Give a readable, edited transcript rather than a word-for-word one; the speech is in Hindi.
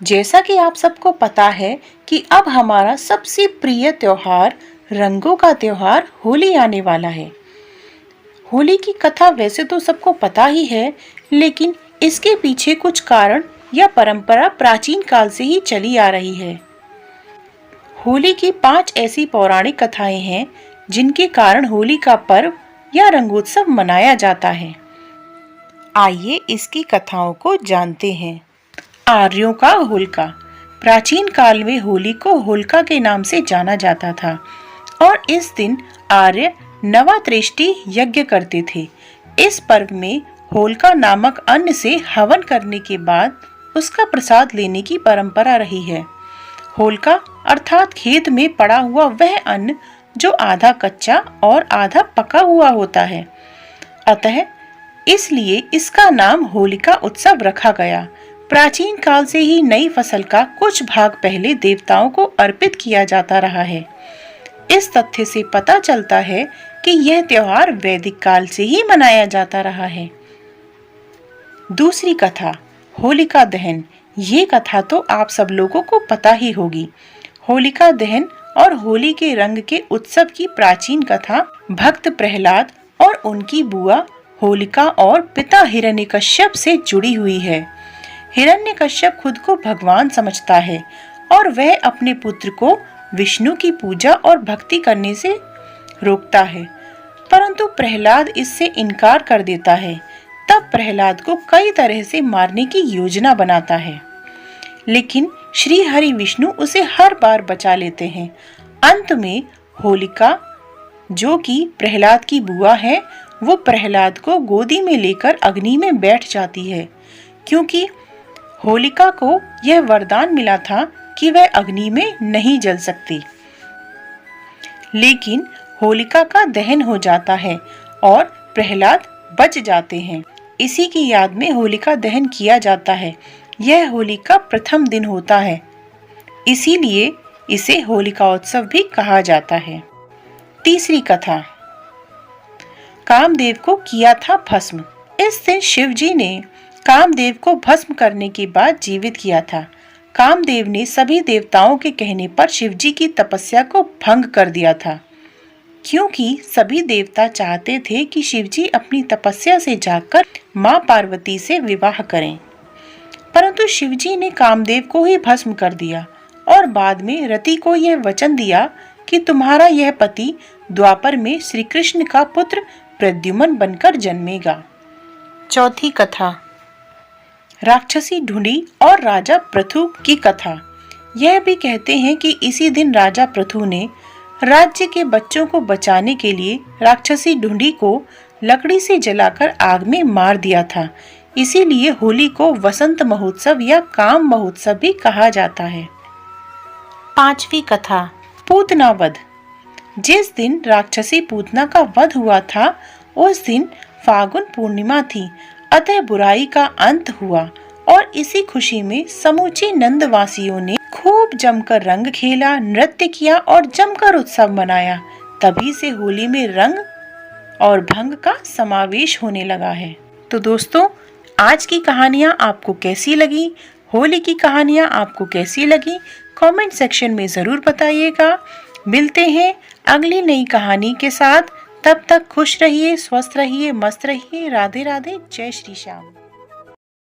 जैसा कि आप सबको पता है कि अब हमारा सबसे प्रिय त्योहार, रंगों का त्योहार होली आने वाला है। होली की कथा वैसे तो सबको पता ही है, लेकिन इसके पीछे कुछ कारण या परंपरा प्राचीन काल से ही चली आ रही है। होली की 5 ऐसी पौराणिक कथाएं हैं जिनके कारण होली का पर्व या रंगोत्सव मनाया जाता है। आइए इसकी कथाओं को जानते हैं। आर्यों का होलिका। प्राचीन काल में होली को होलिका के नाम से जाना जाता था और इस दिन आर्य नवात्रेष्टि यज्ञ करते थे। इस पर्व में होलिका नामक अन्न से हवन करने के बाद उसका प्रसाद लेने की परंपरा रही है। होलिका अर्थात खेत में पड़ा हुआ वह अन्न जो आधा कच्चा और आधा पका हुआ होता है, अतः इसलिए इसका नाम होलिका उत्सव रखा गया। प्राचीन काल से ही नई फसल का कुछ भाग पहले देवताओं को अर्पित किया जाता रहा है। इस तथ्य से पता चलता है कि यह त्योहार वैदिक काल से ही मनाया जाता रहा है। दूसरी कथा, होलिका दहन। ये कथा तो आप सब लोगों को पता ही होगी। होलिका दहन और होली के रंग के उत्सव की प्राचीन कथा भक्त प्रहलाद और उनकी बुआ होलिका और पिता हिरण्यकश्यप से जुड़ी हुई है। हिरण्यकश्यप खुद को भगवान समझता है और वह अपने पुत्र को विष्णु की पूजा और भक्ति करने से रोकता है, परंतु प्रहलाद इससे इनकार कर देता है। तब प्रहलाद को कई तरह से मारने की योजना बनाता है, लेकिन श्री हरि विष्णु उसे हर बार बचा लेते हैं। अंत में होलिका, जो कि प्रहलाद की बुआ है, वो प्रहलाद को गोदी में लेकर अग्नि में बैठ जाती है, क्योंकि होलिका को यह वरदान मिला था कि वह अग्नि में नहीं जल सकती। लेकिन होलिका का दहन हो जाता है और प्रहलाद बच जाते हैं। इसी की याद में होलिका दहन किया जाता है। यह होली का प्रथम दिन होता है, इसीलिए इसे होलिका उत्सव भी कहा जाता है। तीसरी कथा, कामदेव को किया था भस्म। इस दिन शिव जी ने कामदेव को भस्म करने के बाद जीवित किया था। कामदेव ने सभी देवताओं के कहने पर शिव जी की तपस्या को भंग कर दिया था, क्योंकि सभी देवता चाहते थे कि शिव जी अपनी तपस्या से जाकर मां पार्वती से विवाह करें, परंतु शिव जी ने कामदेव को ही भस्म कर दिया और बाद में रति को यह वचन दिया कि तुम्हारा यह पति द्वापर में श्री कृष्ण का पुत्र प्रद्युम्न बनकर जन्मेगा। चौथी कथा, राक्षसी ढूंढी और राजा पृथु की कथा। यह भी कहते हैं कि इसी दिन राजा पृथु ने राज्य के बच्चों को बचाने के लिए राक्षसी ढूंढी को लकड़ी से जलाकर आग में मार दिया था। इसीलिए होली को वसंत महोत्सव या काम महोत्सव भी कहा जाता है। पांचवी कथा, पूतना वध। जिस दिन राक्षसी पूतना का वध हुआ था, उस दिन फागुन पूर्णिमा थी, अतः बुराई का अंत हुआ और इसी खुशी में समूचे नंदवासियों ने खूब जमकर रंग खेला, नृत्य किया और जमकर उत्सव मनाया। तभी से होली में रंग और भंग का समावेश होने लगा है। तो दोस्तों, आज की कहानियाँ आपको कैसी लगी? होली की कहानियाँ आपको कैसी लगी? कमेंट सेक्शन में ज़रूर बताइएगा। मिलते हैं अगली नई कहानी के साथ। तब तक खुश रहिए, स्वस्थ रहिए, मस्त रहिए। राधे राधे, जय श्री श्याम।